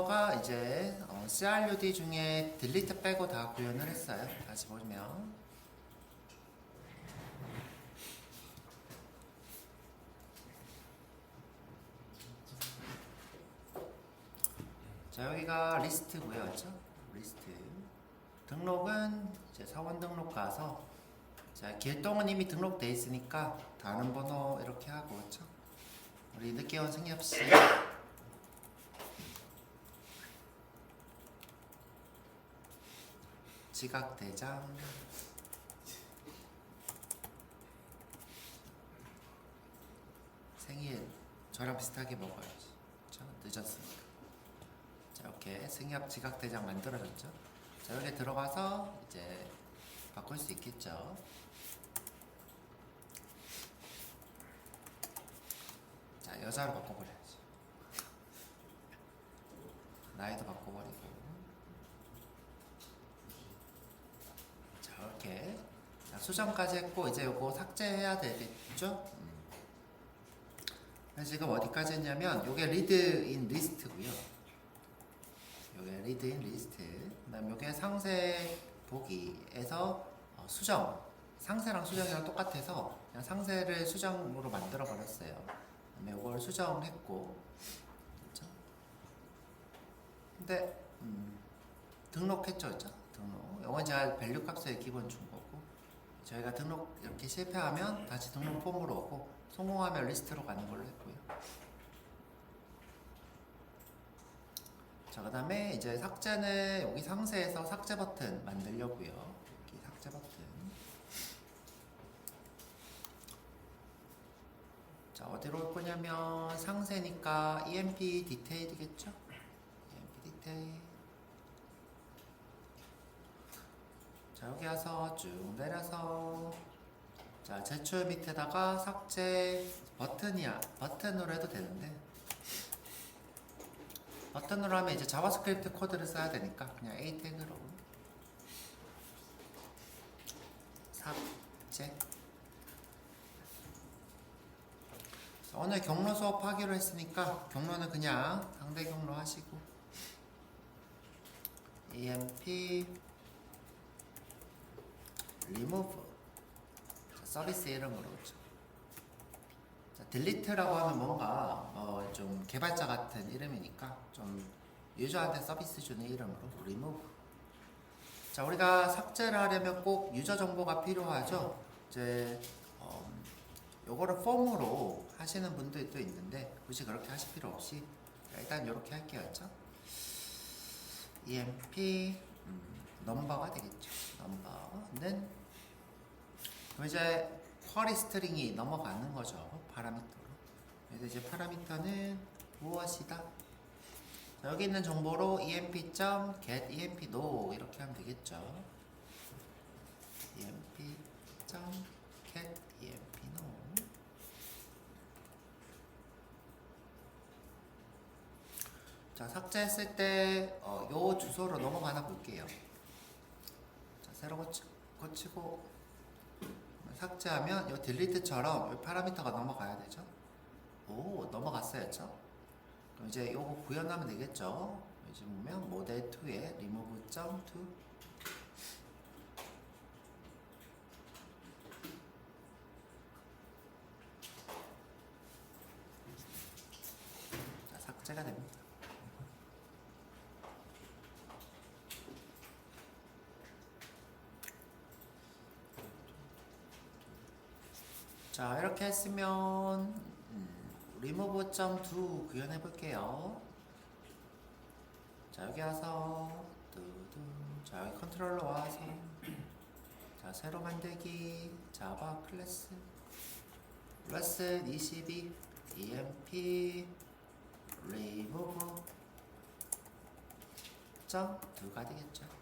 가 이제 CRUD 중에 딜리트 빼고 다 구현을 했어요. 다시 보면 자, 여기가 리스트고요, 그렇죠? 리스트 등록은 이제 사원 등록 가서 자, 길동은 이미 등록돼 있으니까 다른 번호 이렇게 하고, 그렇죠? 우리 늦게 온 승엽씨 지각대장 생일 저랑 비슷하게 먹어야지, 그렇죠? 늦었으니까. 자, 이렇게 승엽 지각대장 만들어졌죠? 자, 여기 들어가서 이제 바꿀 수 있겠죠? 자, 여자로 바꿔버려야지. 나이도 바꿔버리고. 자, 이렇게. 자, 수정까지 했고, 이제 요거 삭제해야 되겠죠? 지금 어디까지 했냐면, 요게 리드 인 리스트고요. 요게 리드 인 리스트. 그 다음 요게 상세 보기에서 수정. 상세랑 수정이랑 똑같아서 그냥 상세를 수정으로 만들어 버렸어요. 그다음에 요걸 수정했고, 그렇죠? 근데 등록했죠, 그렇죠? 등록. 이건 제가 밸류 값에 기본 준 거고, 저희가 등록 이렇게 실패하면 다시 등록 폼으로 오고, 성공하면 리스트로 가는 걸로 했고요. 자, 그 다음에 이제 삭제는 여기 상세에서 삭제 버튼 만들려고요. 여기 삭제 버튼. 자, 어디로 올 거냐면 상세니까 EMP 디테일이겠죠? EMP 디테일. 자, 여기 와서 쭉 내려서 자, 제출 밑에다가 삭제 버튼으로 해도 되는데, 버튼으로 하면 이제 자바스크립트 코드를 써야 되니까 그냥 A 태그로 삭제. 오늘 경로 수업 하기로 했으니까 경로는 그냥 상대 경로 하시고, EMP remove 서비스 이름으로. 자, 딜리트라고 하면 뭔가 좀 개발자 같은 이름이니까 좀 유저한테 서비스 주는 이름으로 remove. 자, 우리가 삭제를 하려면 꼭 유저 정보가 필요하죠. 이제 요거를 폼으로 하시는 분들도 있는데 굳이 그렇게 하실 필요 없이 일단 이렇게 할게요, 그렇죠? EMP 넘버가 되겠죠. 넘버는 그럼 이제 쿼리 스트링이 넘어가는 거죠, 파라미터로. 그래서 이제 파라미터는 무엇이다? 자, 여기 있는 정보로 emp.get emp no 이렇게 하면 되겠죠. emp.get emp no. 자, 삭제했을 때 요 주소로 넘어가나 볼게요. 자, 새로 고치고 삭제하면 요 딜리트처럼 요 파라미터가 넘어가야 되죠. 오, 넘어갔어요, 그렇죠? 그럼 이제 요거 구현하면 되겠죠. 이제 보면 모델 2에 remove.to. 자, 삭제가 됩니다. 자, 이렇게 했으면 remove.to 구현해 볼게요. 자, 여기 와서 자, 여기 컨트롤러 와서 자, 새로 만들기 자바 클래스 레슨 22 emp remove.to가 되겠죠.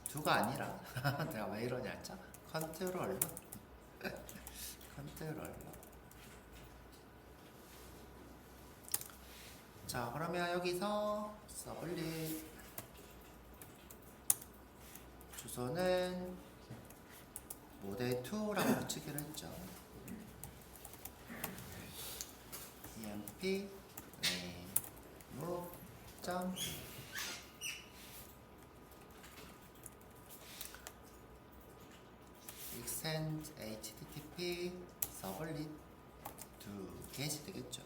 두가 아니라 내가 왜 이러냐 했죠? 컨트롤러 컨트롤러. 자, 그러면 여기서 서블릿 주소는 모델2라고 붙이기로 했죠. http remove. extend http 서블릿 두 개시 되겠죠.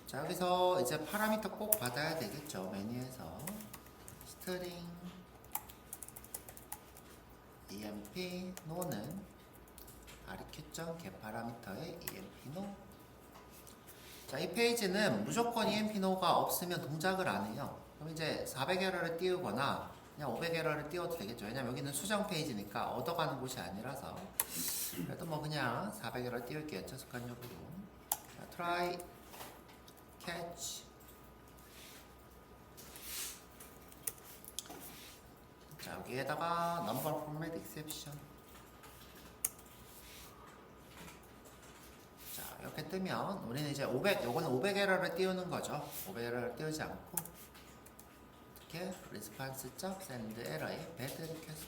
자, 여기서 이제 파라미터 꼭 받아야 되겠죠. 메뉴에서 스트링 emp no는 rq.getParameter의 emp no. 자, 이 페이지는 무조건 emp no가 없으면 동작을 안 해요. 그럼 이제 400에러를 띄우거나 그냥 500에러를 띄워도 되겠죠. 왜냐면 여기는 수정 페이지니까 얻어가는 곳이 아니라서. 그래도 뭐 그냥 400에러 띄울게요. 습관적으로. 자, try catch. 자, 여기에다가 number format exception. 자, 이렇게 뜨면 우리는 이제 500, 요거는 500에러를 띄우는 거죠. 500에러를 띄우지 않고 어떻게 response.send error에 bad request.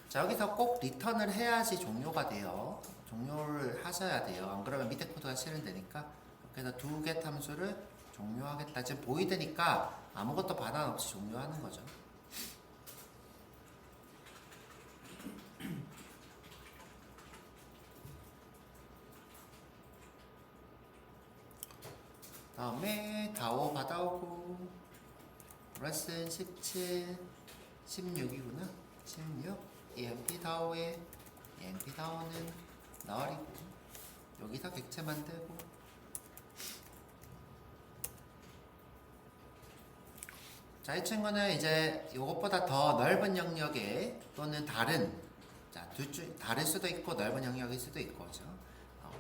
자, 여기서 꼭 리턴을 해야지 종료가 돼요. 종료를 하셔야 돼요. 안 그러면 밑에 코드가 실행되니까. 그래서 do get 함수를 종료하겠다. 지금 보이드니까 아무것도 반환 없이 종료하는 거죠. 다음에 다오 받아오고 레슨 17, 16이구나. 16 emp 다오에 emp 다오는 널이고 여기서 객체 만들고 자, 이 친구는 이제 이것보다 더 넓은 영역에 또는 다른 자, 다를 수도 있고 넓은 영역일 수도 있고 그죠?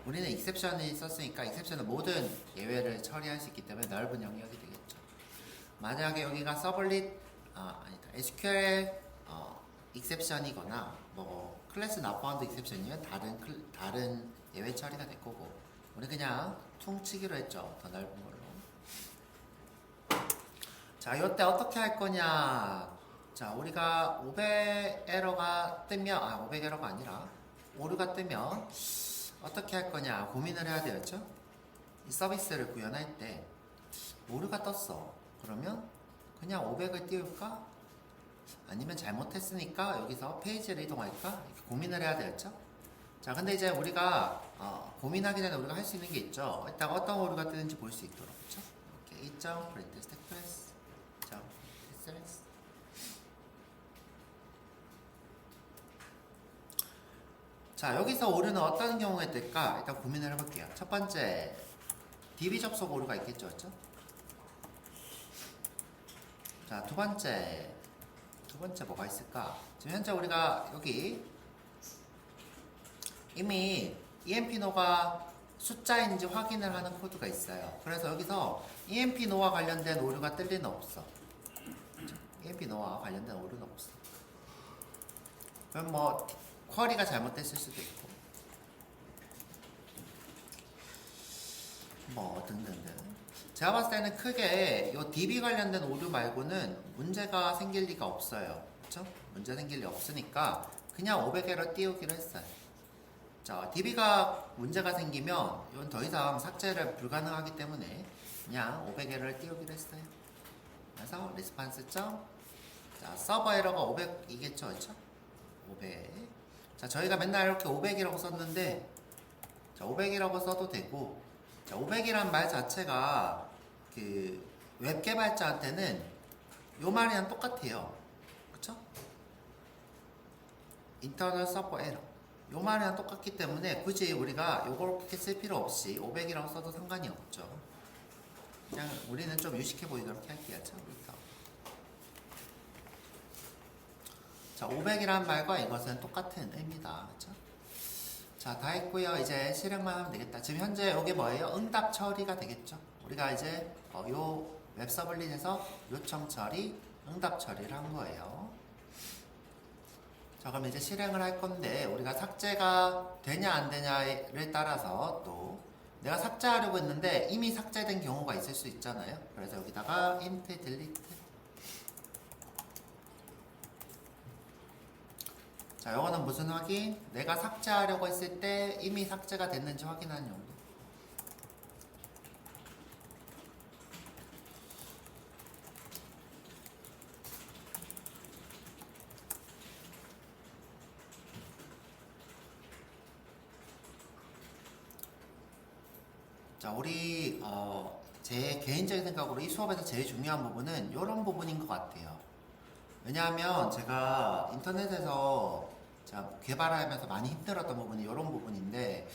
우리는 exception을 썼으니까 exception은 모든 예외를 처리할 수 있기 때문에 넓은 영역이 되겠죠. 만약에 여기가 서블릿 아니다 SQL exception이거나 뭐 클래스 not found exception이면 다른 예외 처리가 될 거고 우리 그냥 퉁치기로 했죠. 더 넓은 걸로. 자, 이때 어떻게 할 거냐? 자, 우리가 500 에러가 뜨면 500 에러가 아니라 오류가 뜨면 어떻게 할 거냐 고민을 해야 되겠죠? 이 서비스를 구현할 때 오류가 떴어. 그러면 그냥 500을 띄울까? 아니면 잘못했으니까 여기서 페이지를 이동할까? 이렇게 고민을 해야 되겠죠? 자, 근데 이제 우리가 고민하기 전에 우리가 할 수 있는 게 있죠. 일단 어떤 오류가 뜨는지 볼 수 있도록 그렇죠? 이렇게 print stack class 자, 여기서 오류는 어떤 경우에 뜰까? 일단 고민을 해볼게요. 첫 번째, DB 접속 오류가 있겠죠, 그렇죠? 자, 두 번째 뭐가 있을까? 지금 현재 우리가 여기 이미 EMP-NO가 숫자인지 확인을 하는 코드가 있어요. 그래서 여기서 EMP-NO와 관련된 오류가 뜰 리는 없어. EMP-NO와 관련된 오류는 없어. 그럼 뭐 쿼리가 잘못됐을 수도 있고 뭐 등등등. 제가 봤을 때는 크게 이 DB 관련된 오류 말고는 문제가 생길 리가 없어요. 그쵸? 문제 생길 리 없으니까 그냥 500에러 띄우기로 했어요. 자, DB가 문제가 생기면 이건 더 이상 삭제를 불가능하기 때문에 그냥 500에러를 띄우기로 했어요. 그래서 response. 자, 서버 에러가 500이겠죠, 그렇죠? 500. 자, 저희가 맨날 이렇게 500이라고 썼는데 자, 500이라고 써도 되고 자, 500이란 말 자체가 그 웹 개발자한테는 요 말이랑 똑같아요. 그쵸? 인터널 서버 에러 요 말이랑 똑같기 때문에 굳이 우리가 요걸 그렇게 쓸 필요 없이 500이라고 써도 상관이 없죠. 그냥 우리는 좀 유식해 보이도록 할게요. 자, 500이란 말과 이것은 똑같은 의미다. 그쵸? 자, 다 했고요. 이제 실행만 하면 되겠다. 지금 현재 이게 뭐예요? 응답 처리가 되겠죠. 우리가 이제 요 웹서블릿에서 요청 처리, 응답 처리를 한 거예요. 자, 그럼 이제 실행을 할 건데 우리가 삭제가 되냐 안 되냐를 따라서 또 내가 삭제하려고 했는데 이미 삭제된 경우가 있을 수 있잖아요. 그래서 여기다가 int delete 자, 요거는 무슨 확인? 내가 삭제하려고 했을 때 이미 삭제가 됐는지 확인하는 용도. 자, 우리 제 개인적인 생각으로 이 수업에서 제일 중요한 부분은 이런 부분인 것 같아요. 왜냐하면 제가 인터넷에서 제가 개발하면서 많이 힘들었던 부분이 이런 부분인데,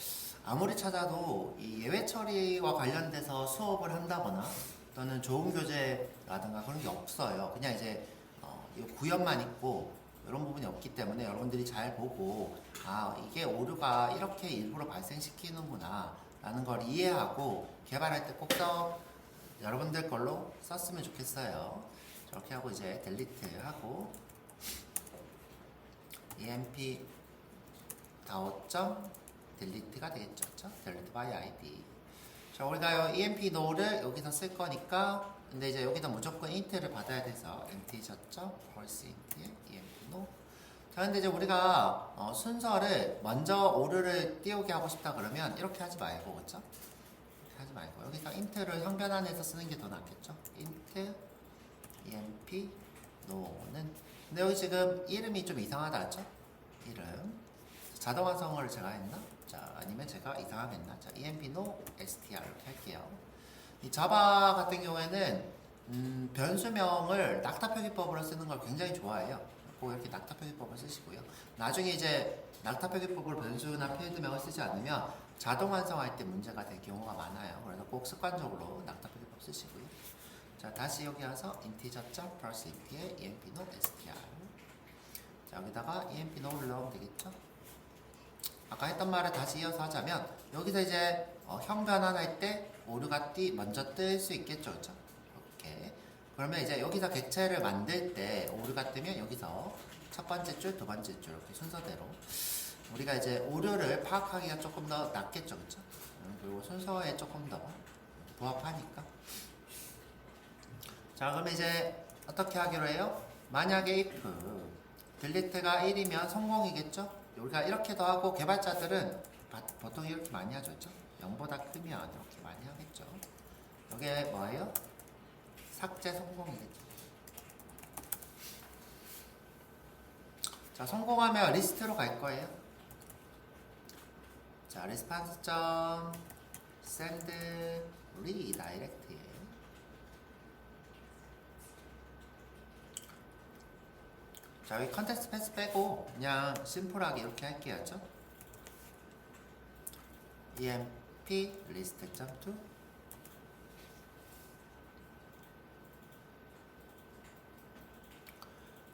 아무리 찾아도 이 예외 처리와 관련돼서 수업을 한다거나 또는 좋은 교재라든가 그런 게 없어요. 그냥 이제 이 구현만 있고 이런 부분이 없기 때문에 여러분들이 잘 보고, 아, 이게 오류가 이렇게 일부러 발생시키는구나 라는 걸 이해하고 개발할 때 꼭 여러분들 걸로 썼으면 좋겠어요. 저렇게 하고 이제 델리트 하고 emp 다오점 델리트가 되겠죠. 그렇죠? 델리트 by id. 자, 우리가 emp no를 여기서 쓸 거니까, 근데 이제 여기다 무조건 int를 받아야 돼서 integer.parse int에 emp no. 자, 근데 이제 우리가 순서를 먼저 오류를 띄우게 하고 싶다 그러면 이렇게 하지 말고, 그렇죠? 이렇게 하지 말고 여기서 int를 형변환해서 쓰는 게 더 낫겠죠? int emp no는, 근데 여기 지금 이름이 좀 이상하다, 그렇죠? 이름 자동 완성을 제가 했나? 자, 아니면 제가 이상하겠나? 자, emp no str 이렇게 할게요. 이 자바 같은 경우에는 변수명을 낙타 표기법으로 쓰는 걸 굉장히 좋아해요. 꼭 이렇게 낙타 표기법을 쓰시고요. 나중에 이제 낙타 표기법으로 변수나 필드명을 쓰지 않으면 자동 완성할 때 문제가 될 경우가 많아요. 그래서 꼭 습관적으로 낙타 표기법 쓰시고요. 자, 다시 여기 와서 integer.parse int에 emp no str. 자, 여기다가 emp no를 넣으면 되겠죠? 아까 했던 말을 다시 이어서 하자면, 여기서 이제 형 변환할 때 오류가 먼저 뜰 수 있겠죠, 그렇죠? 이렇게. 그러면 이제 여기서 객체를 만들 때 오류가 뜨면 여기서 첫 번째 줄, 두 번째 줄 이렇게 순서대로 우리가 이제 오류를 파악하기가 조금 더 낫겠죠, 그렇죠? 그리고 순서에 조금 더 부합하니까. 자, 그럼 이제 어떻게 하기로 해요? 만약에 if 딜리트가 1이면 성공이겠죠? 우리가 이렇게도 하고, 개발자들은 보통 이렇게 많이 하죠, 그렇죠? 0보다 크면 이렇게 많이 하겠죠. 이게 뭐예요? 삭제 성공이겠죠. 자, 성공하면 리스트로 갈 거예요. 자, response.send redirect예요. 자, 여기 컨텍스트 패스 빼고 그냥 심플하게 이렇게 할게요, 그렇죠? emp list.to.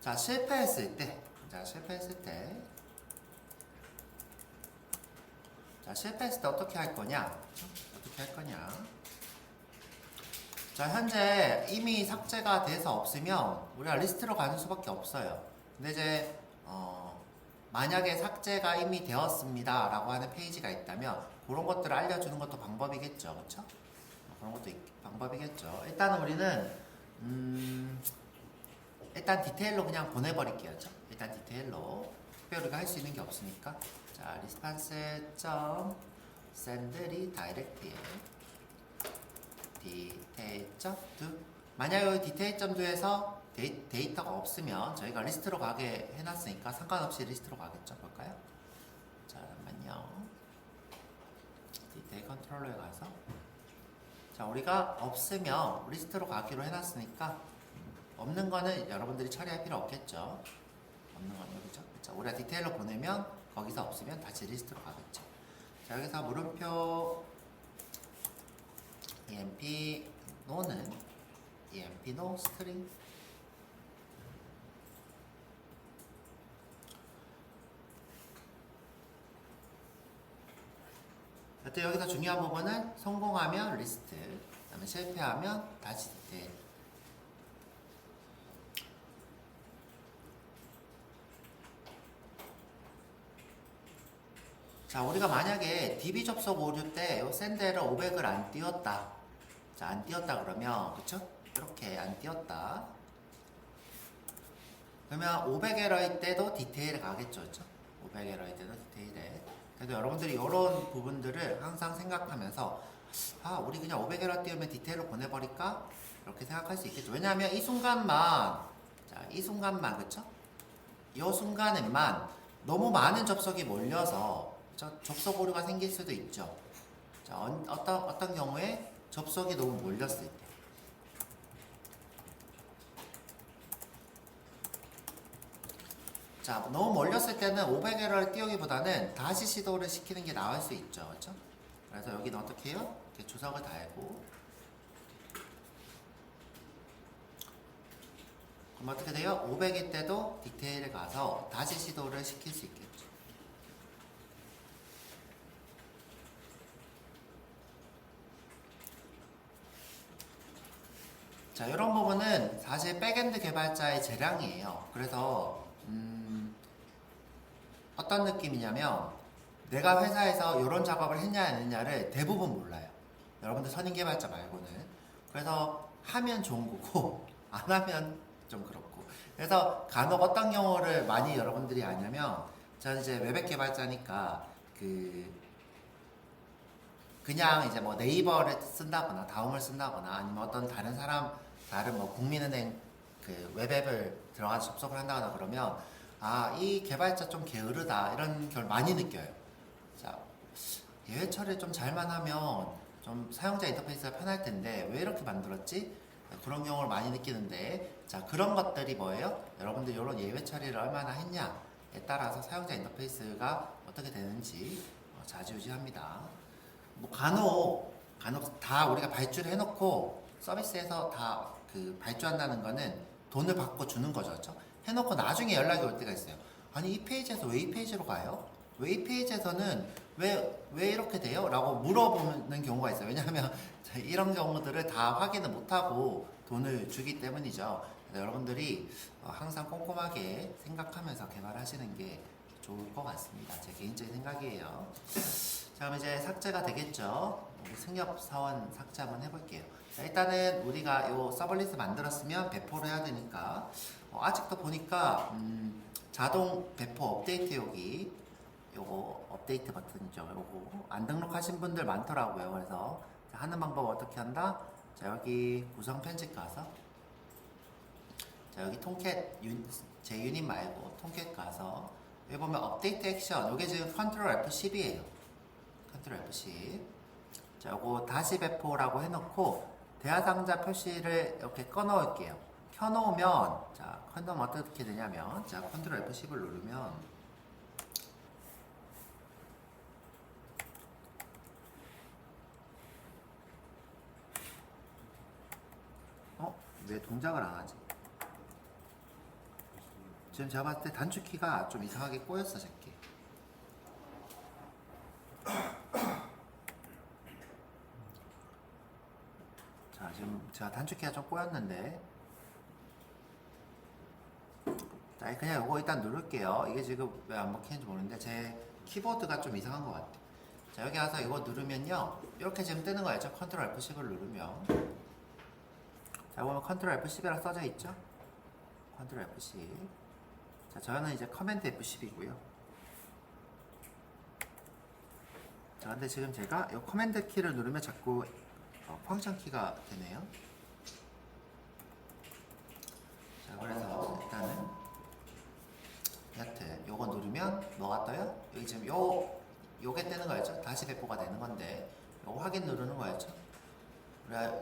자, 실패했을 때, 어떻게 할 거냐? 자, 현재 이미 삭제가 돼서 없으면 우리가 리스트로 가는 수밖에 없어요. 근데 이제 만약에 삭제가 이미 되었습니다 라고 하는 페이지가 있다면 그런 것들을 알려주는 것도 방법이겠죠, 그렇죠? 그런 것도 방법이겠죠. 일단은 우리는 일단 디테일로 그냥 보내버릴게요, 그렇죠? 일단 디테일로 특별히 우리가 할 수 있는 게 없으니까. 자, response.send redirect에 detail.do. 만약 여기 detail.do에서 데이터가 없으면 저희가 리스트로 가게 해놨으니까 상관없이 리스트로 가겠죠. 볼까요? 잠깐만요. 디테일 컨트롤러에 가서, 자, 우리가 없으면 리스트로 가기로 해놨으니까 없는 거는 여러분들이 처리할 필요 없겠죠. 없는 건 여기죠. 그렇죠? 우리가 디테일로 보내면 거기서 없으면 다시 리스트로 가겠죠. 자, 여기서 물음표 emp no는 emp no string. 그때 여기서 중요한 부분은 성공하면 리스트, 그 다음에 실패하면 다시 디테일. 자, 우리가 만약에 DB 접속 오류 때 샌드에러 500을 안 띄웠다. 자, 안 띄웠다 그러면, 그쵸? 이렇게 안 띄웠다. 그러면 500에러일 때도 디테일에 가겠죠, 그렇죠? 500에러일 때도 디테일에. 그래서 여러분들이 이런 부분들을 항상 생각하면서 우리 그냥 500에러 띄우면 디테일로 보내버릴까? 이렇게 생각할 수 있겠죠. 왜냐하면 이 순간만, 자, 이 순간만, 그쵸? 이 순간에만 너무 많은 접속이 몰려서 접속 오류가 생길 수도 있죠. 자, 어떤 경우에 접속이 너무 몰렸을 때. 자, 너무 몰렸을 때는 500에러를 띄우기보다는 다시 시도를 시키는 게 나을 수 있죠. 그렇죠? 그래서 여기는 어떻게 해요? 이렇게 주석을 달고 그럼 어떻게 돼요? 500일 때도 디테일에 가서 다시 시도를 시킬 수 있겠죠. 자, 이런 부분은 사실 백엔드 개발자의 재량이에요. 그래서 어떤 느낌이냐면 내가 회사에서 이런 작업을 했냐 안 했냐를 대부분 몰라요. 여러분들 선임 개발자 말고는. 그래서 하면 좋은 거고 안 하면 좀 그렇고. 그래서 간혹 어떤 경우를 많이 여러분들이 아냐면 저는 이제 웹앱 개발자니까 그냥 이제 뭐 네이버를 쓴다거나 다음을 쓴다거나 아니면 어떤 다른 뭐 국민은행 그 웹앱을 들어가서 접속을 한다거나 그러면 이 개발자 좀 게으르다 이런 걸 많이 느껴요. 자, 예외 처리를 좀 잘만 하면 좀 사용자 인터페이스가 편할 텐데 왜 이렇게 만들었지? 그런 경우를 많이 느끼는데, 자, 그런 것들이 뭐예요? 여러분들 이런 예외 처리를 얼마나 했냐에 따라서 사용자 인터페이스가 어떻게 되는지 좌지우지합니다. 뭐 간혹 다 우리가 발주를 해놓고 서비스에서 다 발주한다는 거는 돈을 받고 주는 거죠, 그렇죠? 해놓고 나중에 연락이 올 때가 있어요. 아니 이 페이지에서 왜 이 페이지로 가요? 왜 이 페이지에서는 왜 이렇게 돼요? 라고 물어보는 경우가 있어요. 왜냐하면 이런 경우들을 다 확인을 못하고 돈을 주기 때문이죠. 여러분들이 항상 꼼꼼하게 생각하면서 개발하시는 게 좋을 것 같습니다. 제 개인적인 생각이에요. 자, 그럼 이제 삭제가 되겠죠. 우리 승엽 사원 삭제 한번 해볼게요. 자, 일단은 우리가 요 서블리스 만들었으면 배포를 해야 되니까 아직도 보니까 자동 배포 업데이트 여기 요거 업데이트 버튼이죠. 요거 안 등록하신 분들 많더라고요. 그래서 하는 방법 어떻게 한다? 자, 여기 구성 편집 가서 자, 여기 통캣 제 유닛 말고 통캣 가서 여기 보면 업데이트 액션 요게 지금 컨트롤 F10이에요. 컨트롤 F10. 자, 요거 다시 배포라고 해놓고 대화상자 표시를 이렇게 꺼놓을게요. 켜놓으면 자, 켜놓으면 어떻게 되냐면 자, 컨트롤 F10을 누르면 왜 동작을 안 하지? 지금 제가 봤을 때 단축키가 좀 이상하게 꼬였어, 새끼. 자, 지금 제가 단축키가 좀 꼬였는데. 자, 그냥 이거 일단 누를게요. 이게 지금 왜 안 먹히는지 모르는데 제 키보드가 좀 이상한 것 같아. 자, 여기 와서 이거 누르면요. 이렇게 지금 뜨는 거 알죠? 컨트롤 F10을 누르면. 자, 보면 컨트롤 F10이라 써져 있죠? 컨트롤 F10. 자, 저는 이제 커맨드 F10이고요. 자, 근데 지금 제가 이 커맨드 키를 누르면 자꾸 펑션 키가 되네요. 자, 그래서 일단은 여튼 요거 누르면 뭐가 떠요? 여기 지금 요게 뜨는 거였죠? 다시 배포가 되는 건데 요거 확인 누르는 거였죠?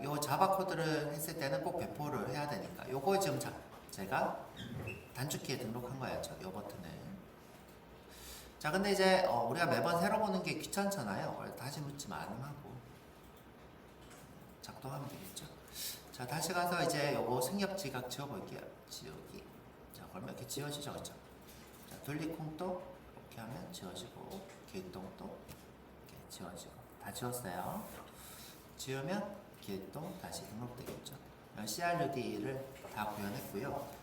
요 자바 코드를 했을 때는 꼭 배포를 해야 되니까 요거 지금 제가 단축키에 등록한 거였죠. 요 버튼을. 자, 근데 이제 우리가 매번 새로 보는 게 귀찮잖아요. 다시 묻지 않음하고 작동하면 되겠죠. 자, 다시 가서 이제 요거 승엽 지각 지워볼게요. 지우기. 자, 그러면 이렇게 지워지죠, 그렇죠? 자, 둘리콩도 이렇게 하면 지워지고 길동도 이렇게 지워지고 다 지웠어요. 지우면 길동 다시 등록되겠죠. CRUD를 다 구현했고요.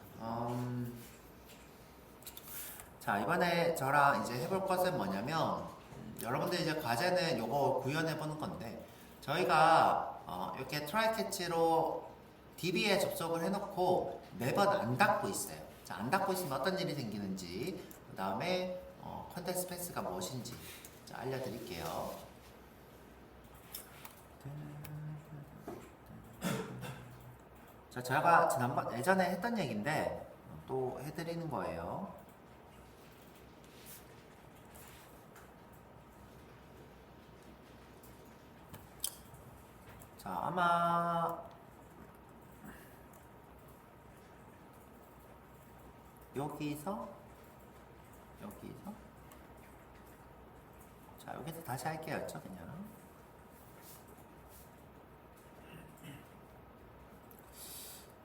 자, 이번에 저랑 이제 해볼 것은 뭐냐면 여러분들 이제 과제는 요거 구현해 보는 건데 저희가 이렇게 트라이 캐치로 DB에 접속을 해놓고 매번 안 닫고 있어요. 자, 안 닫고 있으면 어떤 일이 생기는지, 그 다음에 컨텍스트 패스가 무엇인지 자, 알려드릴게요. 자, 제가 지난번 예전에 했던 얘기인데 또 해드리는 거예요. 자, 아마 여기서 자, 여기서 다시 할게요. 그냥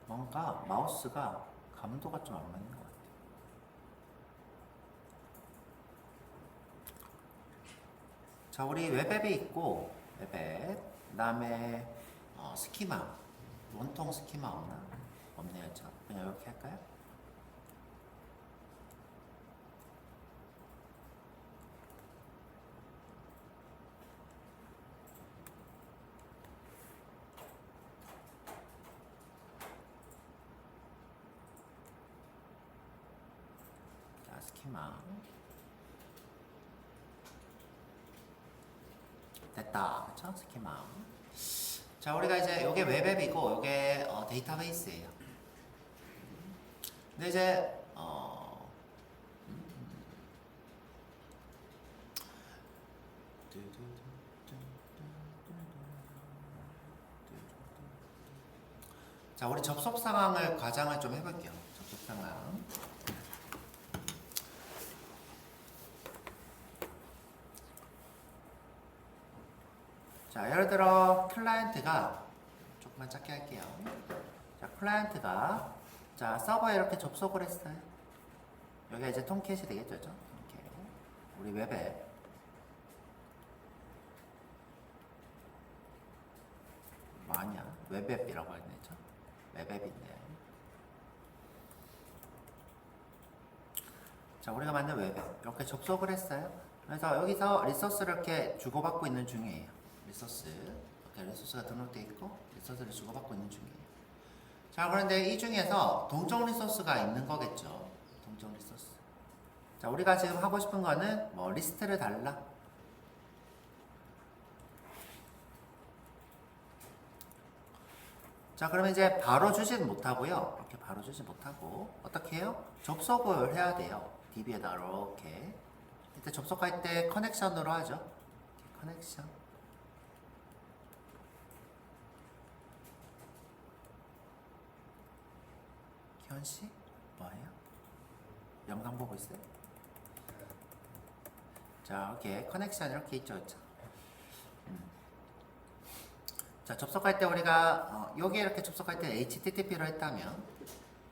뭔가 마우스가 감도가 좀 안 맞는 것 같아요. 자, 우리 웹앱이 있고 웹앱, 그 다음에 스키마, 원통 스키마 없나? 없네요. 저 그냥 이렇게 할까요? 자, 스키마 됐다. 그쵸? 스키마. 자, 우리가 이제 요게 웹앱이고 요게 데이터베이스예요. 근데 이제 자, 우리 접속 상황을 과장을 좀 해볼게요. 접속 상황. 자, 예를 들어 클라이언트가 조금만 작게 할게요. 자, 클라이언트가 자, 서버에 이렇게 접속을 했어요. 여기가 이제 톰캣이 되겠죠, 톰캣. 우리 웹에 뭐 아니야? 웹앱이라고 했네죠. 웹앱인데. 자, 우리가 만든 웹앱 이렇게 접속을 했어요. 그래서 여기서 리소스를 이렇게 주고받고 있는 중이에요. 리소스 이렇게 리소스가 등록되어 있고 리소스를 주고받고 있는 중이에요. 자, 그런데 이 중에서 동적 리소스가 있는 거겠죠. 동적 리소스. 자, 우리가 지금 하고 싶은 거는 뭐 리스트를 달라. 자, 그러면 이제 바로 주지는 못하고요. 이렇게 바로 주지 못하고 어떻게 해요? 접속을 해야 돼요. DB에다 이렇게. 이때 접속할 때 커넥션으로 하죠. 커넥션. 기현씨? 뭐예요? 영상 보고 있어요? 자, 이렇게 커넥션 이렇게 있죠. 그렇죠? 자, 접속할 때 우리가 여기에 이렇게 접속할 때 HTTP로 했다면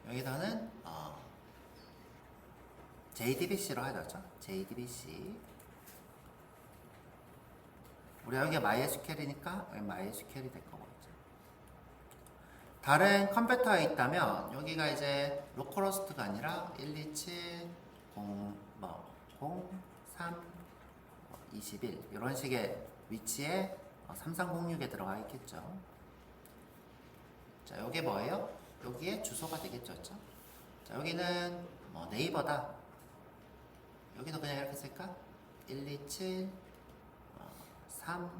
여기서는 JDBC로 하죠. 그렇죠? JDBC. 우리가 여기가 MySQL이니까 MySQL이 될 거고. 다른 컴퓨터에 있다면 여기가 이제 로컬호스트가 아니라 127 03 21 이런 식의 위치에 3306에 들어가 있겠죠. 자, 여기 뭐예요? 여기에 주소가 되겠죠. 그렇죠? 자, 여기는 뭐 네이버다. 여기도 그냥 이렇게 쓸까? 127 3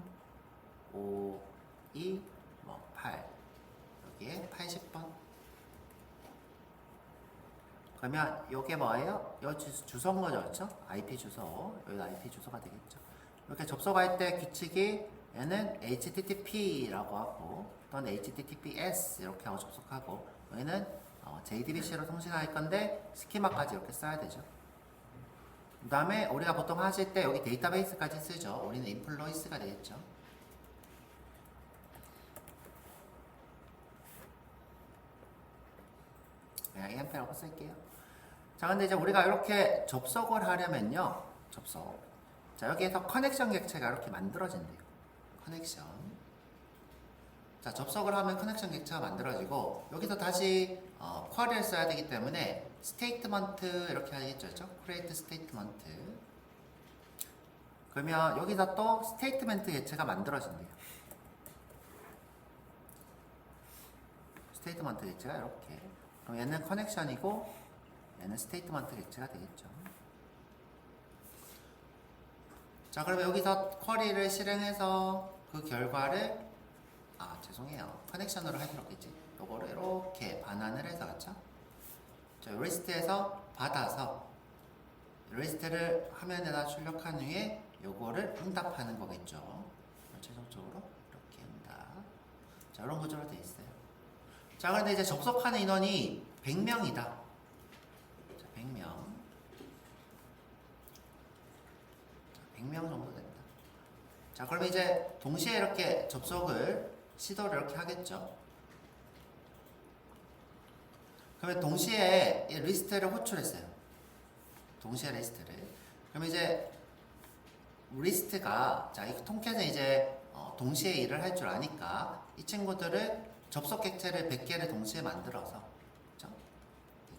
5 2 8 여기에 80번. 그러면 요게 뭐예요? 요 주소인 거죠. 그렇죠? IP 주소. 여기 IP 주소가 되겠죠. 이렇게 접속할 때 규칙이 얘는 HTTP라고 하고 또는 HTTPS 이렇게 하고 접속하고 여기는 JDBC로 통신할 건데 스키마까지 이렇게 써야 되죠. 그 다음에 우리가 보통 하실 때 여기 데이터베이스까지 쓰죠. 우리는 인플로이스가 되겠죠. 그냥 EMP라고 쓸게요. 자, 근데 이제 우리가 이렇게 접속을 하려면요. 접속. 자, 여기에서 커넥션 객체가 이렇게 만들어진대요. 커넥션. 자, 접속을 하면 커넥션 객체가 만들어지고 여기서 다시 쿼리를 써야 되기 때문에 스테이트먼트 이렇게 하겠죠. 그렇죠? create 스테이트먼트. 그러면 여기서 또 스테이트먼트 객체가 만들어진대요. 스테이트먼트 객체가 이렇게. 그럼 얘는 커넥션이고 얘는 스테이트먼트 객체가 되겠죠. 자, 그러면 여기서 쿼리를 실행해서 그 결과를 죄송해요. 커넥션으로 할 필요 없겠지. 요거를 이렇게 반환을 해서 그렇죠? 자, 리스트에서 받아서 리스트를 화면에다 출력한 후에 요거를 응답하는 거겠죠. 최종적으로 이렇게 응답. 자, 이런 구조로 되어 있어요. 자, 그런데 이제 접속하는 인원이 100명이다. 자, 100명. 자, 100명 정도 된다. 자, 그러면 이제 동시에 이렇게 접속을 시도를 이렇게 하겠죠. 그러면 동시에 이 리스트를 호출했어요. 동시에 리스트를. 그러면 이제 리스트가 이 통캣은 이제 동시에 일을 할 줄 아니까 이 친구들을 접속 객체를 100개를 동시에 만들어서, 그렇죠?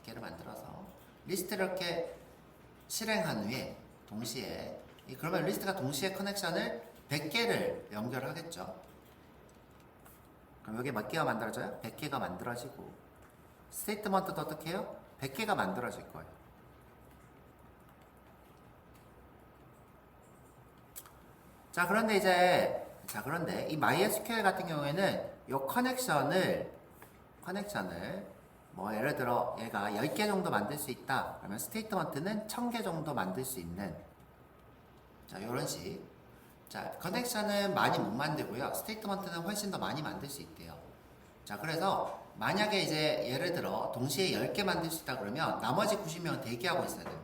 100개를 만들어서 리스트를 이렇게 실행한 후에 동시에 그러면 리스트가 동시에 커넥션을 100개를 연결하겠죠. 그럼 여기 몇 개가 만들어져요? 100개가 만들어지고 스테이트먼트도 어떻게 해요? 100개가 만들어질 거예요. 자, 그런데 이 MySQL 같은 경우에는 이 커넥션을 뭐 예를 들어 얘가 10개 정도 만들 수 있다. 그러면 스테이트먼트는 1000개 정도 만들 수 있는, 자, 요런 식. 자, 커넥션은 많이 못 만들고요. 스테이트먼트는 훨씬 더 많이 만들 수 있대요. 자, 그래서 만약에 이제 예를 들어 동시에 10개 만들 수 있다 그러면 나머지 90명은 대기하고 있어야 된대요.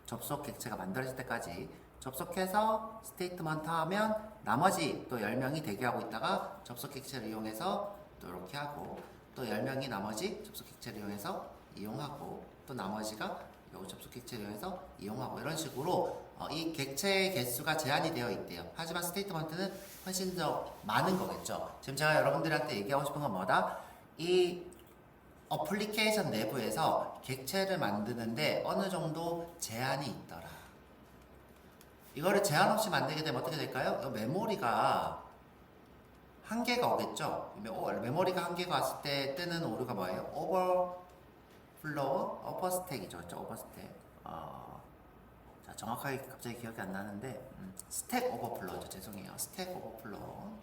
접속 객체가 만들어질 때까지 접속해서 스테이트먼트 하면 나머지 또 10명이 대기하고 있다가 접속 객체를 이용해서 또 이렇게 하고 또 10명이 나머지 접속 객체를 이용해서 이용하고 또 나머지가 요 접속 객체를 이용해서 이용하고 이런 식으로 이 객체의 개수가 제한이 되어 있대요. 하지만 스테이트먼트는 훨씬 더 많은 거겠죠. 지금 제가 여러분들한테 얘기하고 싶은 건 뭐다? 이 어플리케이션 내부에서 객체를 만드는데 어느 정도 제한이 있더라. 이거를 제한 없이 만들게 되면 어떻게 될까요? 메모리가 한계가 오겠죠. 메모리가 한계가 왔을 때 뜨는 오류가 뭐예요? 오버플로우, 오버스택이죠. 그렇죠? 오버스택. 자, 정확하게 갑자기 기억이 안 나는데 스택 오버플로우죠. 죄송해요. 스택 오버플로우.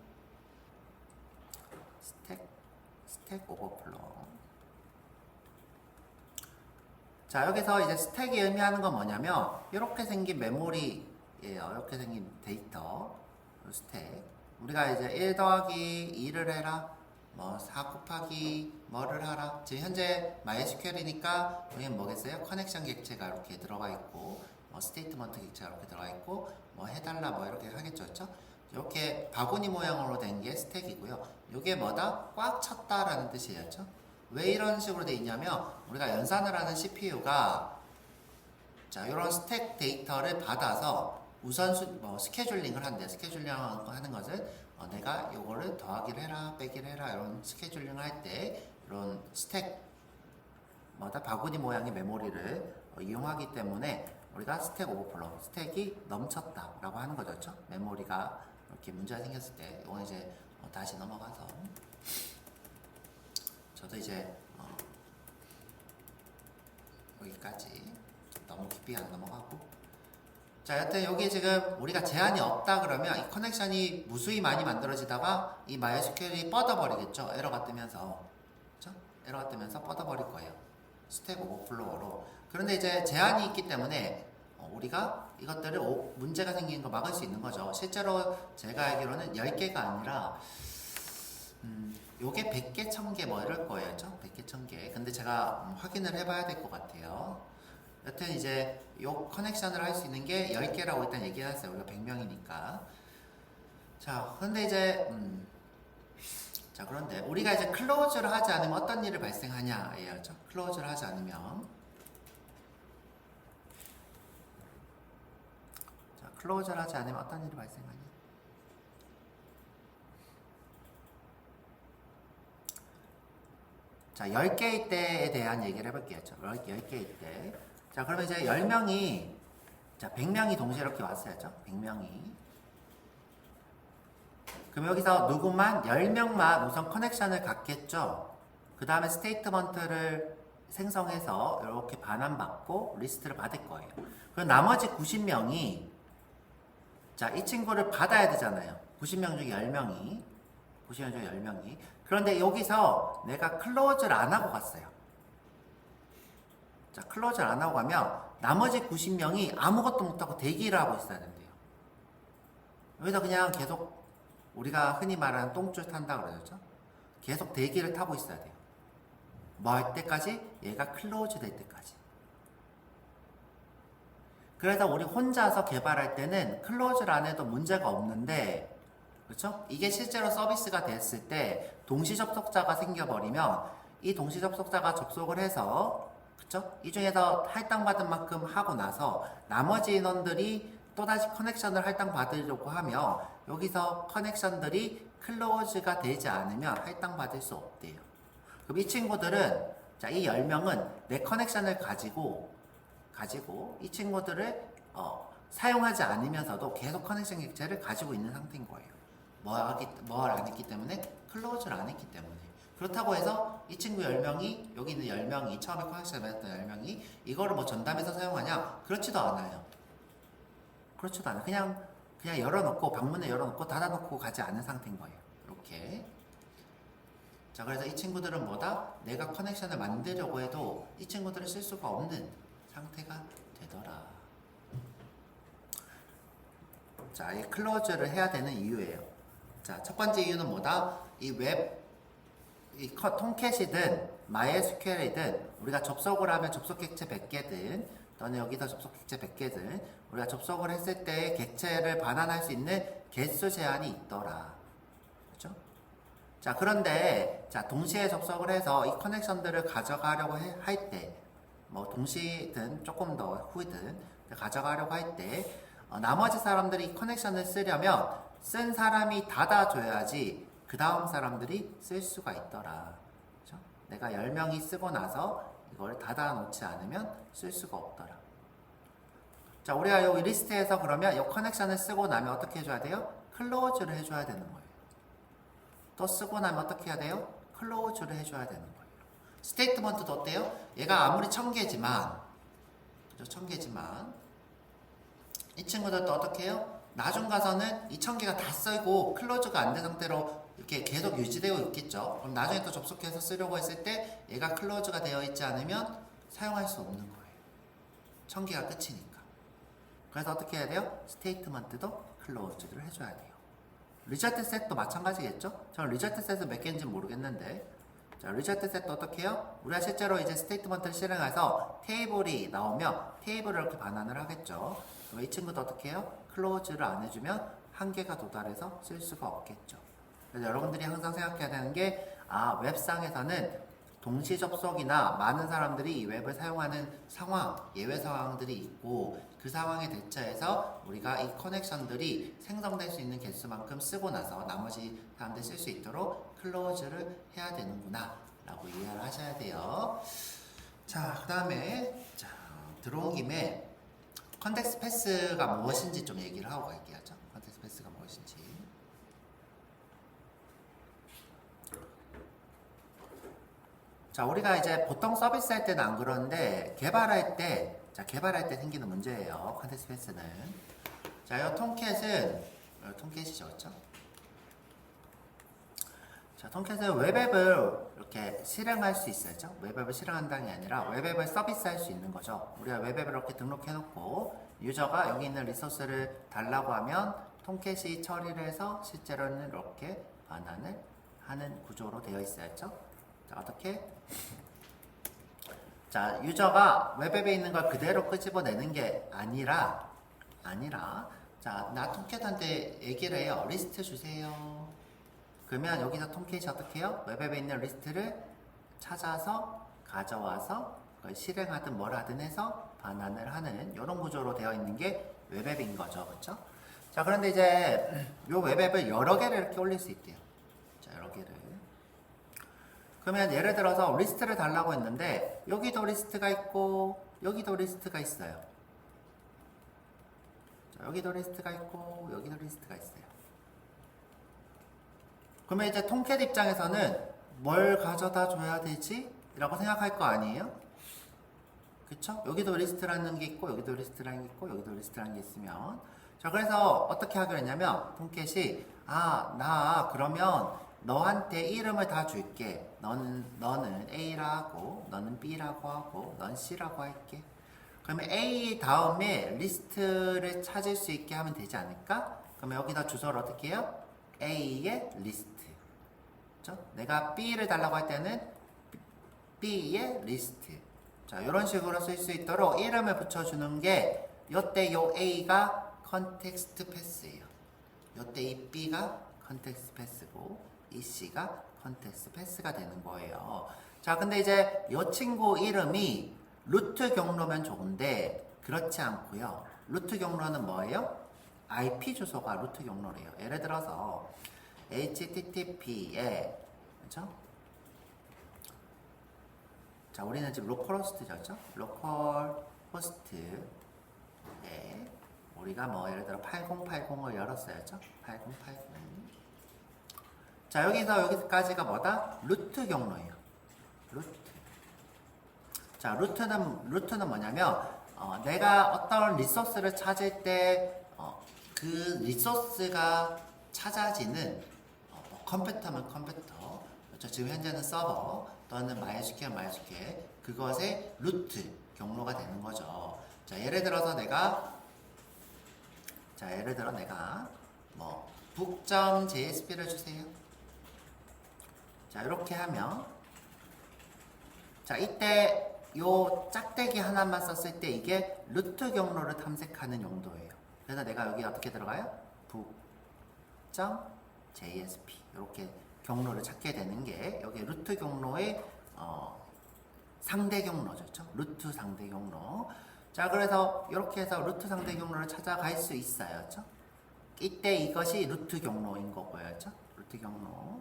스택 오버플로우. 자, 여기서 이제 스택이 의미하는 건 뭐냐면 이렇게 생긴 메모리예요. 이렇게 생긴 데이터 스택. 우리가 이제 1 더하기 2를 해라, 뭐 4 곱하기 뭐를 하라. 지금 현재 MySQL이니까 우리는 뭐겠어요? 커넥션 객체가 이렇게 들어가 있고, 뭐 스테이트먼트 객체가 이렇게 들어가 있고, 뭐 해달라 뭐 이렇게 하겠죠, 그렇죠? 이렇게 바구니 모양으로 된 게 스택이고요. 이게 뭐다? 꽉 찼다라는 뜻이에요, 그렇죠? 왜 이런 식으로 돼 있냐면 우리가 연산을 하는 CPU가 자, 이런 스택 데이터를 받아서 우선 스케줄링을 한대요. 스케줄링 하는 것은 내가 요거를 더하기를 해라, 빼기를 해라 이런 스케줄링을 할 때 이런 스택 바구니 모양의 메모리를 이용하기 때문에 우리가 스택 오버플로우, 스택이 넘쳤다라고 하는 거죠. 그렇죠? 메모리가 이렇게 문제가 생겼을 때 이건 이제 다시 넘어가서 저도 이제 여기까지 너무 깊이 안 넘어가고, 자, 여튼 여기 지금 우리가 제한이 없다 그러면 이 커넥션이 무수히 많이 만들어지다가 이 MySQL이 뻗어버리겠죠. 에러가 뜨면서, 그렇죠? 에러가 뜨면서 뻗어버릴 거예요. 스택 오버플로우로. 그런데 이제 제한이 있기 때문에 우리가 이것들을 문제가 생기는 거 막을 수 있는 거죠. 실제로 제가 알기로는 10개가 아니라 요게 100개, 1000개 뭐 이럴 거예요. 그렇죠? 100개, 1000개. 근데 제가 확인을 해봐야 될 것 같아요. 여튼 이제 요 커넥션을 할 수 있는 게 10개라고 일단 얘기했어요. 우리가 100명이니까. 자, 근데 이제 자, 그런데 우리가 이제 클로즈를 하지 않으면 어떤 일이 발생하냐예요. 그렇죠? 클로즈를 하지 않으면, 자, 클로즈를 하지 않으면 어떤 일이 발생하냐? 자, 10개일 때에 대한 얘기를 해볼게요. 10개일 때. 자, 그러면 이제 10명이, 자, 100명이 동시에 이렇게 왔어요. 100명이. 그럼 여기서 누구만? 10명만 우선 커넥션을 갖겠죠. 그 다음에 스테이트먼트를 생성해서 이렇게 반환받고 리스트를 받을 거예요. 그럼 나머지 90명이 자, 이 친구를 받아야 되잖아요. 90명 중에 10명이 90명 중에 10명이 그런데 여기서 내가 클로즈를 안 하고 갔어요. 자, 클로즈를 안 하고 가면 나머지 90명이 아무것도 못하고 대기를 하고 있어야 된대요. 여기서 그냥 계속 우리가 흔히 말하는 똥줄 탄다 그러죠. 계속 대기를 타고 있어야 돼요. 뭐 할 때까지? 얘가 클로즈 될 때까지. 그래서 우리 혼자서 개발할 때는 클로즈를 안 해도 문제가 없는데, 그렇죠? 이게 실제로 서비스가 됐을 때 동시 접속자가 생겨버리면 이 동시 접속자가 접속을 해서, 그렇죠? 이 중에서 할당받은 만큼 하고 나서 나머지 인원들이 또다시 커넥션을 할당받으려고 하면 여기서 커넥션들이 클로즈가 되지 않으면 할당받을 수 없대요. 그럼 이 친구들은, 자, 이 10명은 내 커넥션을 가지고 이 친구들을 사용하지 않으면서도 계속 커넥션 객체를 가지고 있는 상태인 거예요. 뭘 안 했기 때문에? 클로즈를 안 했기 때문에. 그렇다고 해서 이 친구 10명이, 여기 있는 10명이, 처음에 커넥션을 받았던 10명이 이거를 뭐 전담해서 사용하냐? 그렇지도 않아요. 그렇지도 않아요. 그냥 열어놓고, 방문을 열어놓고 닫아놓고 가지 않은 상태인 거예요. 이렇게. 자, 그래서 이 친구들은 뭐다? 내가 커넥션을 만들려고 해도 이 친구들을 쓸 수가 없는 상태가 되더라. 자, 이 클로즈를 해야 되는 이유예요. 자, 첫 번째 이유는 뭐다? 이 통캣이든 MySQL이든 우리가 접속을 하면 접속 객체 100개든 또는 여기서 접속 객체 100개든 우리가 접속을 했을 때 객체를 반환할 수 있는 개수 제한이 있더라. 그렇죠? 자, 그런데 자, 동시에 접속을 해서 이 커넥션들을 가져가려고 할 때, 뭐 동시든 조금 더 후든 가져가려고 할 때 나머지 사람들이 커넥션을 쓰려면 쓴 사람이 닫아줘야지 그 다음 사람들이 쓸 수가 있더라. 그렇죠? 내가 10명이 쓰고 나서 이걸 닫아놓지 않으면 쓸 수가 없더라. 자, 우리가 여기 리스트에서 그러면 이 커넥션을 쓰고 나면 어떻게 해줘야 돼요? 클로즈를 해줘야 되는 거예요. 또 쓰고 나면 어떻게 해야 돼요? 클로즈를 해줘야 되는 거예요. 스테이트먼트도 어때요? 얘가 아무리 1000개지만, 그죠? 1000개지만, 이 친구들도 어떻게 해요? 나중 가서는 이 1000개가 다 쓰고 클로즈가 안 된 상태로 이렇게 계속 유지되어 있겠죠. 그럼 나중에 또 접속해서 쓰려고 했을 때 얘가 클로즈가 되어 있지 않으면 사용할 수 없는 거예요. 1000개가 끝이니까. 그래서 어떻게 해야 돼요? 스테이트먼트도 클로즈를 해줘야 돼요. 리저트 셋도 마찬가지겠죠? 저는 리저트 셋은 몇 개인지 모르겠는데, 자, 리저트 셋도 어떻게 해요? 우리가 실제로 이제 스테이트먼트를 실행해서 테이블이 나오면 테이블을 이렇게 반환을 하겠죠. 그럼 이 친구도 어떻게 해요? 클로즈를 안 해주면 한계가 도달해서 쓸 수가 없겠죠. 그래서 여러분들이 항상 생각해야 되는 게, 웹상에서는 동시 접속이나 많은 사람들이 이 웹을 사용하는 상황, 예외 상황들이 있고 그 상황에 대처해서 우리가 이 커넥션들이 생성될 수 있는 개수만큼 쓰고 나서 나머지 사람들 쓸 수 있도록 클로즈를 해야 되는구나 라고 이해를 하셔야 돼요. 자, 그 다음에 들어온 김에 컨텍스트 패스가 무엇인지 좀 얘기를 하고 갈게요. 컨텍스트 패스가 무엇인지. 자, 우리가 이제 보통 서비스 할 때는 안 그러는데 개발할 때 생기는 문제예요. 컨텍스트 패스는. 자, 이 통캣이죠, 그렇죠? 자, 통캣은 웹앱을 이렇게 실행할 수 있어야죠. 웹앱을 실행한다는 게 아니라 웹앱을 서비스할 수 있는 거죠. 우리가 웹앱을 이렇게 등록해놓고 유저가 여기 있는 리소스를 달라고 하면 통캣이 처리를 해서 실제로는 이렇게 반환을 하는 구조로 되어 있어야죠. 자, 어떻게? 자, 유저가 웹앱에 있는 걸 그대로 끄집어내는 게 아니라 자, 나 통캣한테 얘기를 해요. 리스트 주세요. 그러면 여기서 통캣이 어떻게 해요? 웹앱에 있는 리스트를 찾아서 가져와서 그걸 실행하든 뭘 하든 해서 반환을 하는 이런 구조로 되어 있는 게 웹앱인 거죠. 그렇죠? 자, 그런데 이제 이 웹앱을 여러 개를 이렇게 올릴 수 있대요. 자, 여러 개를. 그러면 예를 들어서 리스트를 달라고 했는데 여기도 리스트가 있고 여기도 리스트가 있어요. 자, 여기도 리스트가 있고 여기도 리스트가 있어요. 그러면 이제 통캣 입장에서는 뭘 가져다 줘야 되지? 리스트라고 생각할 거 아니에요? 그쵸? 여기도 리스트라는 게 있고 여기도 리스트라는 게 있고 여기도 리스트라는 게 있으면 자 그래서 어떻게 하기로 했냐면 톰캣이 나 그러면 너한테 이름을 다 줄게. 너는 A라고 너는 B라고 하고 넌 C라고 할게. 그러면 A 다음에 리스트를 찾을 수 있게 하면 되지 않을까? 그러면 여기다 주소를 어떻게 해요? A의 리스트. 그렇죠? 내가 B를 달라고 할 때는 B의 리스트. 자, 이런 식으로 쓸 수 있도록 이름을 붙여주는 게 요때 요 A가 컨텍스트 패스예요. 요때 이 B가 컨텍스트 패스고 이 C가 컨텍스트 패스가 되는 거예요. 자, 근데 이제 요 친구 이름이 루트 경로면 좋은데 그렇지 않고요. 루트 경로는 뭐예요? IP 주소가 루트 경로래요. 예를 들어서 HTTP에 그렇죠? 자, 우리는 지금 로컬호스트죠, 그렇죠? 로컬호스트에 우리가 뭐 예를 들어 8080을 열었어요, 그렇죠? 8080. 자, 여기까지가 뭐다? 루트 경로예요. 루트. 자, 루트는 뭐냐면 내가 어떤 리소스를 찾을 때 그 리소스가 찾아지는 뭐 컴퓨터면 컴퓨터, 그렇죠? 지금 현재는 서버 또는 MySQL 그것의 루트 경로가 되는 거죠. 자, 예를 들어 내가 뭐 book.jsp를 주세요. 자, 이렇게 하면 자, 이때 요 짝대기 하나만 썼을 때 이게 루트 경로를 탐색하는 용도예요. 그래서 내가 여기 어떻게 들어가요? book.jsp 이렇게 경로를 찾게 되는 게 여기 루트 경로의 상대 경로죠. 그렇죠? 루트 상대 경로. 자, 그래서 이렇게 해서 루트 상대 경로를 찾아갈 수 있어요. 그렇죠? 이때 이것이 루트 경로인 거고요. 그렇죠? 루트 경로.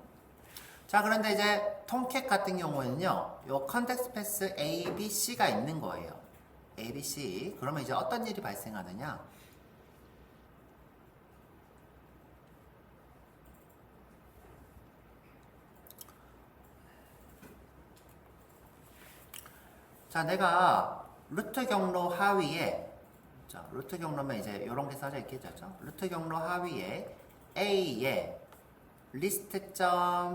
자, 그런데 이제 톰캣 같은 경우에는요, 요 컨텍스트 패스 A, B, C가 있는 거예요. A, B, C. 그러면 이제 어떤 일이 발생하느냐? 자, 내가 루트 경로 하위에, 자, 루트 경로면 이제 이런 게 써져 있겠죠? 루트 경로 하위에 A에 list.jsp를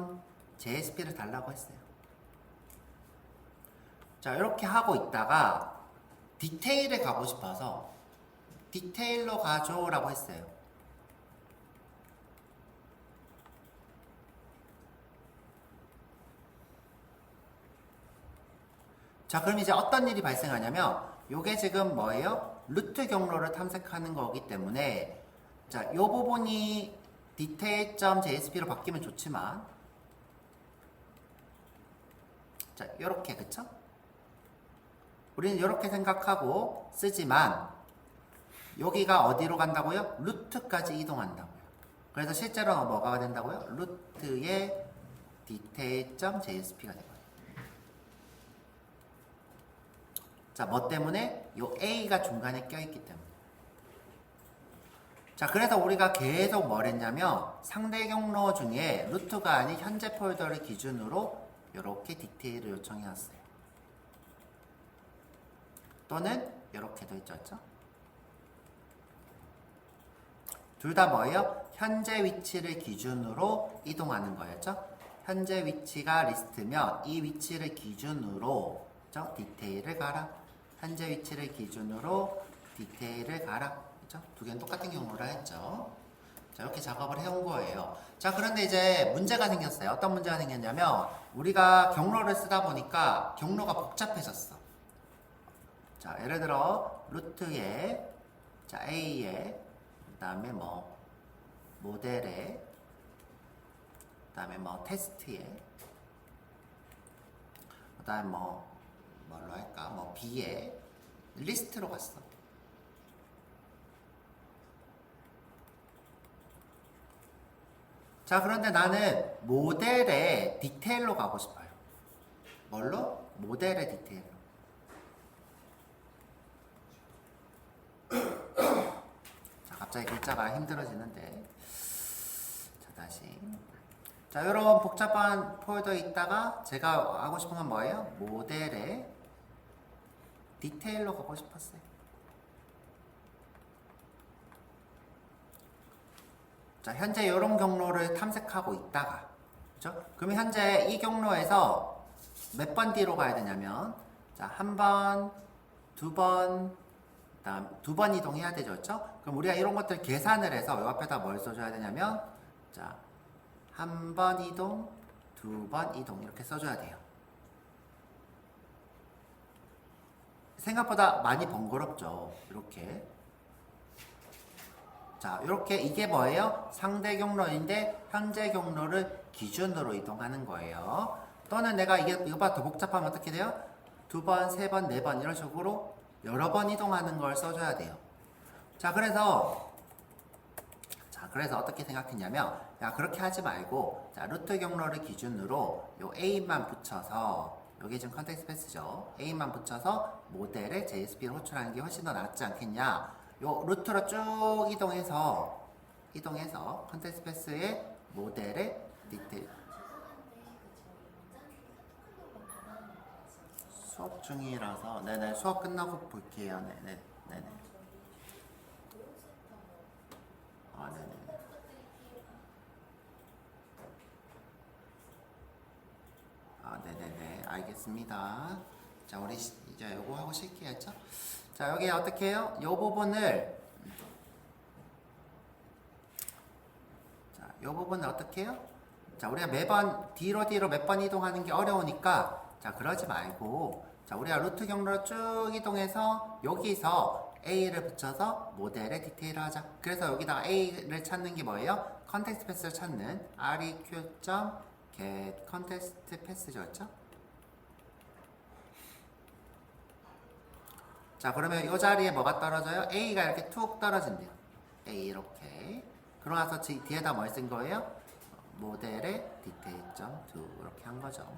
달라고 했어요. 자, 이렇게 하고 있다가 디테일에 가고 싶어서 디테일로 가줘라고 했어요. 자, 그럼 이제 어떤 일이 발생하냐면 요게 지금 뭐예요? 루트 경로를 탐색하는 거기 때문에 자, 요 부분이 detail.jsp로 바뀌면 좋지만 자, 요렇게 그쵸? 우리는 이렇게 생각하고 쓰지만 여기가 어디로 간다고요? 루트까지 이동한다고요. 그래서 실제로는 뭐가 된다고요? 루트의 detail.jsp가 되고요. 자, 뭐 때문에? 요 A가 중간에 껴있기 때문에. 자, 그래서 우리가 계속 뭘 했냐면 상대 경로 중에 루트가 아닌 현재 폴더를 기준으로 이렇게 디테일을 요청해 놨어요. 또는 이렇게도 있죠. 둘 다 뭐예요? 현재 위치를 기준으로 이동하는 거였죠. 현재 위치가 리스트면 이 위치를 기준으로 디테일을 가라. 현재 위치를 기준으로 디테일을 가라. 그렇죠? 두 개는 똑같은 경우라 했죠. 자, 이렇게 작업을 해온 거예요. 자, 그런데 이제 문제가 생겼어요. 어떤 문제가 생겼냐면 우리가 경로를 쓰다 보니까 경로가 복잡해졌어. 자, 예를 들어 루트에 자, A에 그다음에 뭐 모델에 그다음에 뭐 테스트에 그다음에 뭘로 할까? 뭐 B에 리스트로 갔어. 자, 그런데 나는 모델의 디테일로 가고 싶어요. 뭘로? 모델의 디테일로. 자, 갑자기 글자가 힘들어지는데. 자, 다시. 자, 이런 복잡한 폴더에 있다가 제가 하고 싶은 건 뭐예요? 모델의 디테일로 가고 싶었어요. 자, 현재 이런 경로를 탐색하고 있다가, 그죠? 그러면 현재 이 경로에서 몇 번 뒤로 가야 되냐면, 자, 한 번, 두 번, 그다음 두 번 이동해야 되죠, 그렇죠? 그럼 우리가 이런 것들 계산을 해서 이 앞에다 뭘 써줘야 되냐면, 자, 한 번 이동, 두 번 이동 이렇게 써줘야 돼요. 생각보다 많이 번거롭죠, 이렇게. 자, 이렇게 이게 뭐예요? 상대 경로인데 현재 경로를 기준으로 이동하는 거예요. 또는 내가 이거보다 더 복잡하면 어떻게 돼요? 두 번, 세 번, 네 번 이런 식으로 여러 번 이동하는 걸 써줘야 돼요. 자, 그래서 어떻게 생각했냐면, 야, 그렇게 하지 말고, 자, 루트 경로를 기준으로 요 A만 붙여서, 요게 지금 컨텍스트 패스죠. A만 붙여서 모델에 JSP를 호출하는 게 훨씬 더 낫지 않겠냐. 요 루트로 쭉 이동해서 컨텍스트 패스의 모델의 디테일. 수업 중이라서, 네네, 수업 끝나고 볼게요. 네네. 아, 네네. 아, 네네네. 알겠습니다. 자, 우리 이제 요거 하고 쉴게요. 자, 여기 어떻게 해요? 요 부분을, 자, 요 부분을 어떻게 해요? 자, 우리가 매번 뒤로 몇 번 이동하는 게 어려우니까, 자, 그러지 말고, 자, 우리가 루트 경로로 쭉 이동해서 여기서 A를 붙여서 모델의 디테일을 하자. 그래서 여기다가 A를 찾는 게 뭐예요? 컨텍스트 패스를 찾는 req.get 컨텍스트 패스죠, 그렇죠? 자, 그러면 이 자리에 뭐가 떨어져요? A가 이렇게 툭 떨어진대요. A 이렇게. 그러고 나서 뒤에다 뭘 쓴 거예요? 모델의 디테일.do 이렇게 한 거죠.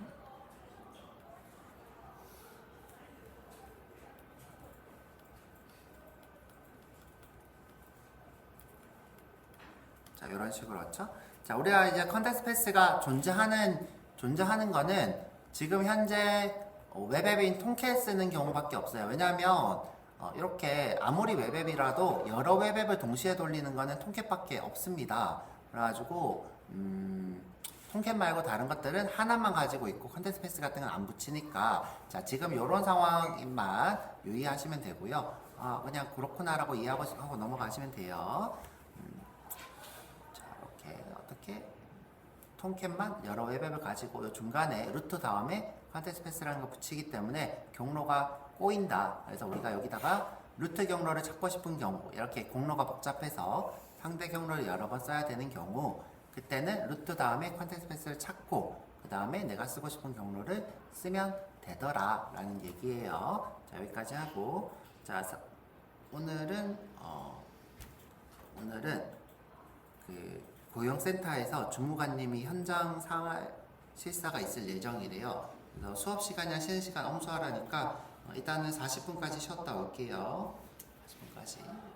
자, 이런 식으로 그렇죠? 자, 우리가 이제 컨텍스트 패스가 존재하는 거는 지금 현재 웹앱인 통캣 쓰는 경우밖에 없어요. 왜냐하면 이렇게 아무리 웹앱이라도 여러 웹앱을 동시에 돌리는 거는 통캣밖에 없습니다. 그래가지고 통캣 말고 다른 것들은 하나만 가지고 있고 컨텍스트 패스 같은 건 안 붙이니까, 자, 지금 이런 상황만 유의하시면 되고요. 그냥 그렇구나라고 이해하고 넘어가시면 돼요. 자, 이렇게 어떻게 통캣만 여러 웹앱을 가지고 이 중간에 루트 다음에 컨텍스트 패스라는 거 붙이기 때문에 경로가 꼬인다. 그래서 우리가 여기다가 루트 경로를 찾고 싶은 경우, 이렇게 경로가 복잡해서 상대 경로를 여러 번 써야 되는 경우, 그때는 루트 다음에 컨텍스트 패스를 찾고 그 다음에 내가 쓰고 싶은 경로를 쓰면 되더라 라는 얘기예요. 자, 여기까지 하고, 자, 오늘은 그 고용센터에서 주무관님이 현장 실사가 있을 예정이래요. 그래서 수업 시간이나 쉬는 시간 엄수하라니까 일단은 40분까지 쉬었다 올게요. 40분까지.